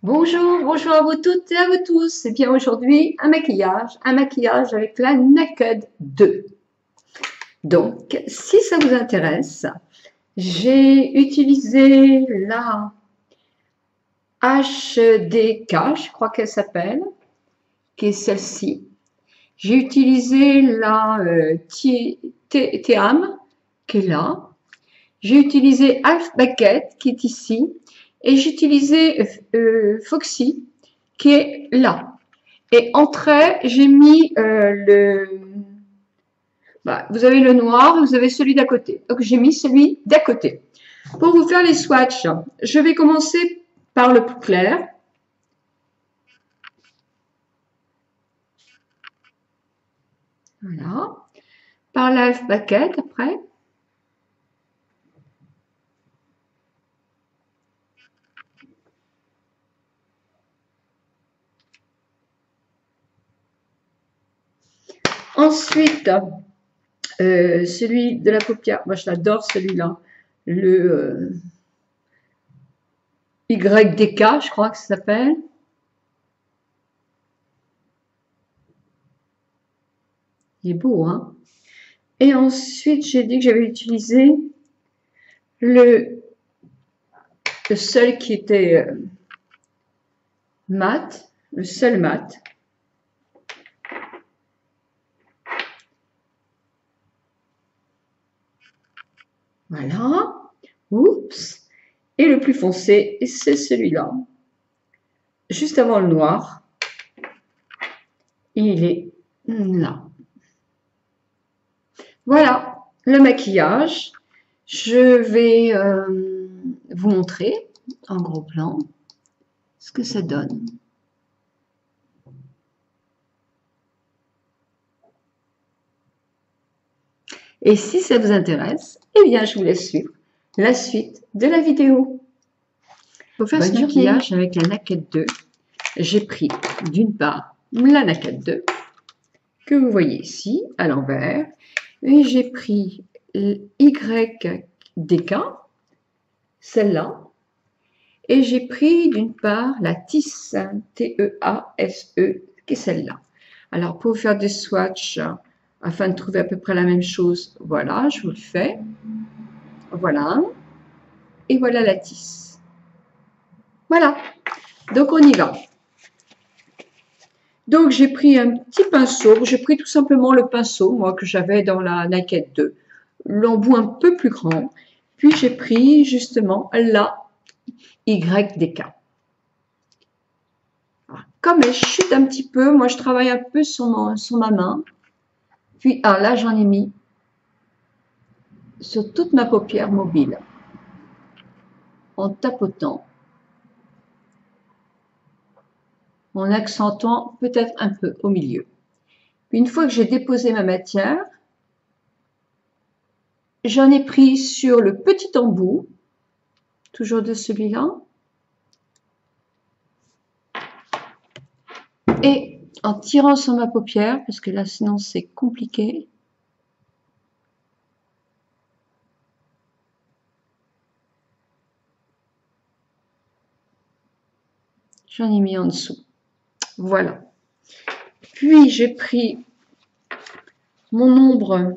Bonjour, bonjour à vous toutes et à vous tous. Et bien aujourd'hui, un maquillage avec la Naked 2. Donc, si ça vous intéresse, j'ai utilisé la HDK, je crois qu'elle s'appelle, qui est celle-ci. J'ai utilisé la Theam, qui est là. J'ai utilisé Half Bucket, qui est ici. Et j'ai utilisé Foxy, qui est là. Et en trait, j'ai mis vous avez le noir, vous avez celui d'à côté. Donc j'ai mis celui d'à côté. Pour vous faire les swatchs, je vais commencer par le plus clair. Voilà. Par l'Half Bucket après. Ensuite, celui de la paupière, moi je l'adore celui-là, le YDK, je crois que ça s'appelle. Il est beau, hein? Et ensuite, j'ai dit que j'avais utilisé le seul qui était mat, le seul mat. Voilà. Oups. Et le plus foncé, c'est celui-là. Juste avant le noir. Il est là. Voilà le maquillage. Je vais vous montrer en gros plan ce que ça donne. Et si ça vous intéresse, eh bien, je vous laisse suivre la suite de la vidéo. Pour faire ce maquillage avec la Naked 2, j'ai pris d'une part la Naked 2, que vous voyez ici, à l'envers, et j'ai pris YDK, celle-là, et j'ai pris d'une part la Tease, T-E-A-S-E, qui est celle-là. Alors, pour faire des swatchs, afin de trouver à peu près la même chose, voilà, je vous le fais. Voilà. Et voilà la Tease. Voilà. Donc, on y va. Donc, j'ai pris un petit pinceau. J'ai pris tout simplement le pinceau, moi, que j'avais dans la Naked 2. L'embout un peu plus grand. Puis, j'ai pris justement la YDK. Comme elle chute un petit peu, moi, je travaille un peu sur ma main. Puis, là, j'en ai mis sur toute ma paupière mobile. En tapotant. En accentuant peut-être un peu au milieu. Puis, une fois que j'ai déposé ma matière, j'en ai pris sur le petit embout, toujours de celui-là, et en tirant sur ma paupière, parce que là sinon c'est compliqué, j'en ai mis en dessous. Voilà. Puis j'ai pris mon ombre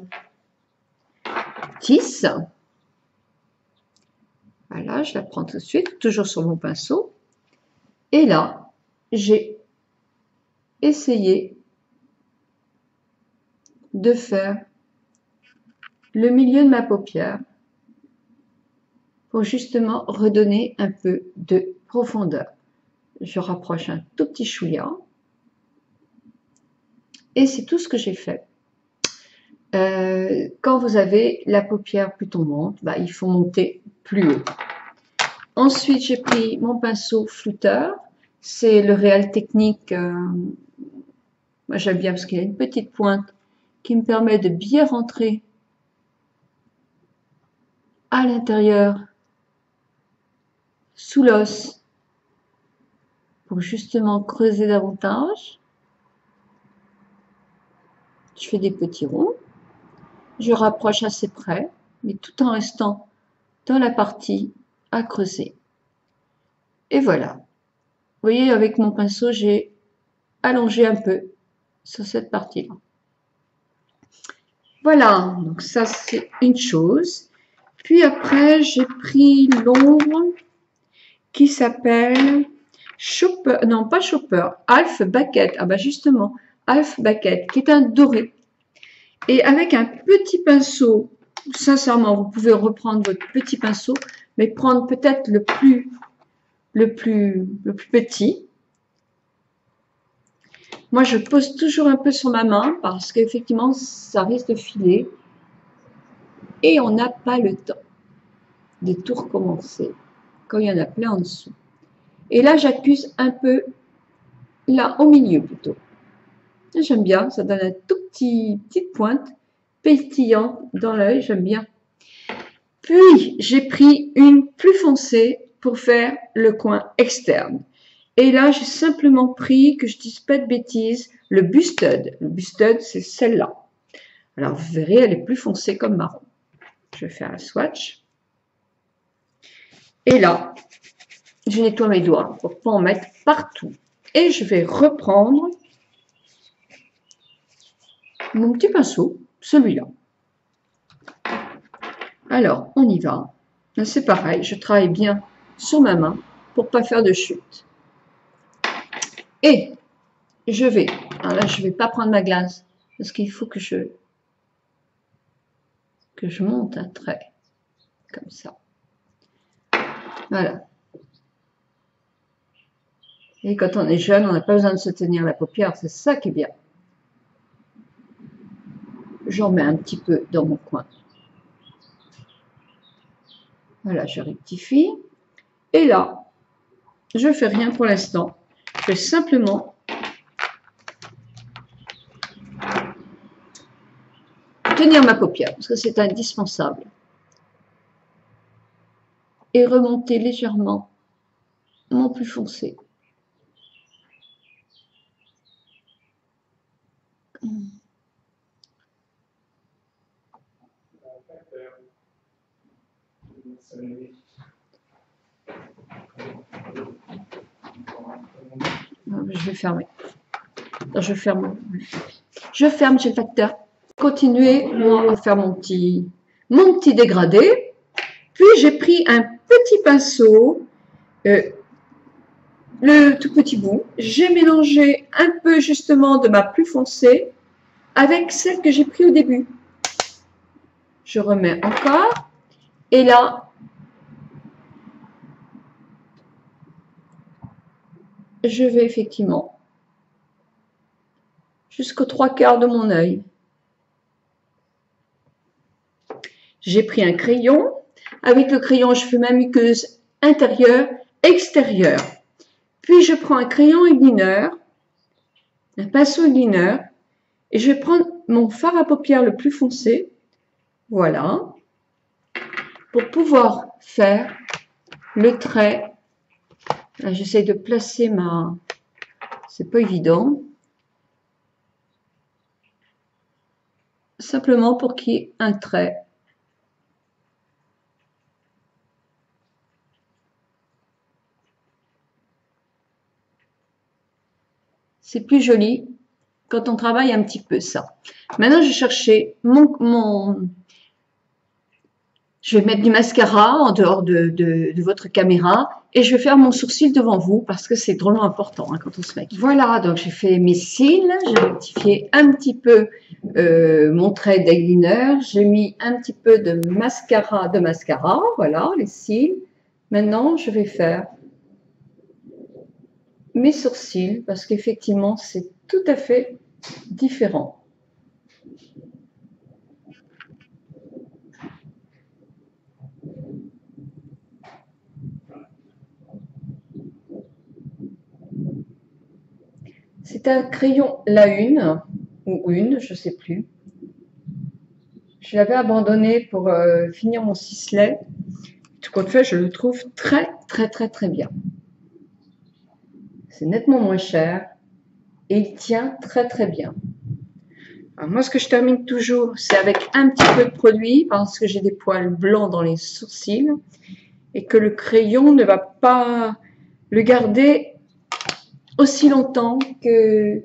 Tease. Voilà, je la prends tout de suite, toujours sur mon pinceau. Et là, j'ai essayé de faire le milieu de ma paupière pour justement redonner un peu de profondeur. Je rapproche un tout petit chouïa. Et c'est tout ce que j'ai fait. Quand vous avez la paupière plus tombante, il faut monter plus haut. Ensuite, j'ai pris mon pinceau flouteur. C'est le Real Technique. Moi, j'aime bien parce qu'il a une petite pointe qui me permet de bien rentrer à l'intérieur, sous l'os, pour justement creuser davantage. Je fais des petits ronds. Je rapproche assez près, mais tout en restant dans la partie à creuser. Et voilà. voyez, avec mon pinceau, j'ai allongé un peu sur cette partie-là. Voilà, donc ça c'est une chose. Puis après, j'ai pris l'ombre qui s'appelle Chopper, non pas Chopper, Half Bucket. Ah bah justement, Half Bucket, qui est un doré. Et avec un petit pinceau, sincèrement, vous pouvez reprendre votre petit pinceau, mais prendre peut-être le plus petit. Moi, je pose toujours un peu sur ma main parce qu'effectivement, ça risque de filer. Et on n'a pas le temps de tout recommencer quand il y en a plein en dessous. Et là, j'accuse un peu, là, au milieu plutôt. J'aime bien, ça donne un tout petite pointe pétillante dans l'œil, j'aime bien. Puis, j'ai pris une plus foncée pour faire le coin externe. Et là, j'ai simplement pris, que je dise pas de bêtises, le Busted. Le Busted, c'est celle-là. Alors, vous verrez, elle est plus foncée comme marron. Je vais faire un swatch. Et là, je nettoie mes doigts pour ne pas en mettre partout. Et je vais reprendre mon petit pinceau, celui-là. Alors, on y va. C'est pareil, je travaille bien sur ma main pour ne pas faire de chute. Et je vais, alors là, je ne vais pas prendre ma glace parce qu'il faut que je monte un trait comme ça. Voilà. Et quand on est jeune, on n'a pas besoin de se tenir la paupière, c'est ça qui est bien. J'en mets un petit peu dans mon coin. Voilà, je rectifie. Et là, je ne fais rien pour l'instant. Je vais simplement tenir ma paupière, parce que c'est indispensable. Et remonter légèrement mon plus foncé. Je vais fermer. Je ferme. Je ferme, j'ai le facteur. Continuez, moi, à faire mon petit dégradé. Puis, j'ai pris un petit pinceau, le tout petit bout. J'ai mélangé un peu, justement, de ma plus foncée avec celle que j'ai pris au début. Je remets encore. Et là, je vais effectivement jusqu'aux 3/4 de mon œil. J'ai pris un crayon. Avec le crayon, je fais ma muqueuse intérieure, extérieure. Puis, je prends un crayon eyeliner, un pinceau eyeliner, et je vais prendre mon fard à paupières le plus foncé. Voilà. Pour pouvoir faire le trait. J'essaie de placer ma... C'est pas évident. Simplement pour qu'il y ait un trait. C'est plus joli quand on travaille un petit peu ça. Maintenant, je vais chercher je vais mettre du mascara en dehors de votre caméra et je vais faire mon sourcil devant vous parce que c'est drôlement important quand on se maquille. Voilà, donc j'ai fait mes cils, j'ai rectifié un petit peu mon trait d'eyeliner, j'ai mis un petit peu de mascara, voilà, les cils. Maintenant, je vais faire mes sourcils parce qu'effectivement, c'est tout à fait différent. C'est un crayon La Une, ou Une, je ne sais plus. Je l'avais abandonné pour finir mon ciselet. Tout compte fait, je le trouve très bien. C'est nettement moins cher et il tient très bien. Alors moi, ce que je termine toujours, c'est avec un petit peu de produit parce que j'ai des poils blancs dans les sourcils et que le crayon ne va pas le garder aussi longtemps que...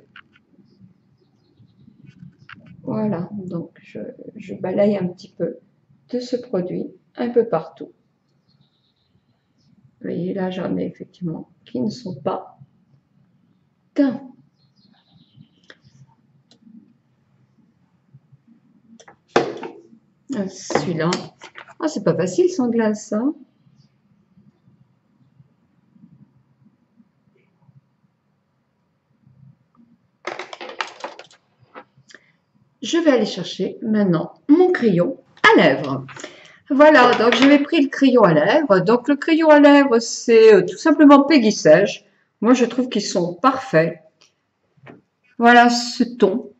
Voilà, donc je balaye un petit peu de ce produit un peu partout. Vous voyez, là, j'en ai effectivement qui ne sont pas teints. Celui-là, ah, c'est pas facile sans glace, hein. Je vais aller chercher maintenant mon crayon à lèvres. Voilà, donc j'avais pris le crayon à lèvres. Donc le crayon à lèvres, c'est tout simplement Peggy Sage. Moi, je trouve qu'ils sont parfaits. Voilà ce ton.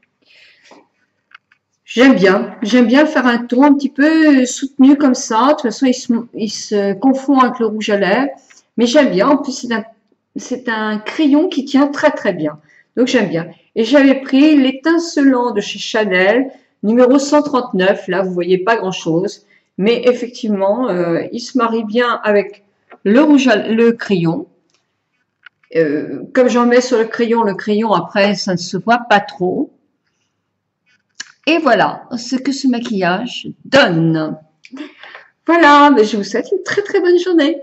J'aime bien faire un ton un petit peu soutenu comme ça. De toute façon, il se confond avec le rouge à lèvres. Mais j'aime bien. En plus, c'est un crayon qui tient très très bien. Donc j'aime bien. Et j'avais pris l'étincelant de chez Chanel, numéro 139. Là, vous voyez pas grand-chose. Mais effectivement, il se marie bien avec le crayon. Comme j'en mets sur le crayon, après, ça ne se voit pas trop. Et voilà ce que ce maquillage donne. Voilà, je vous souhaite une très très bonne journée.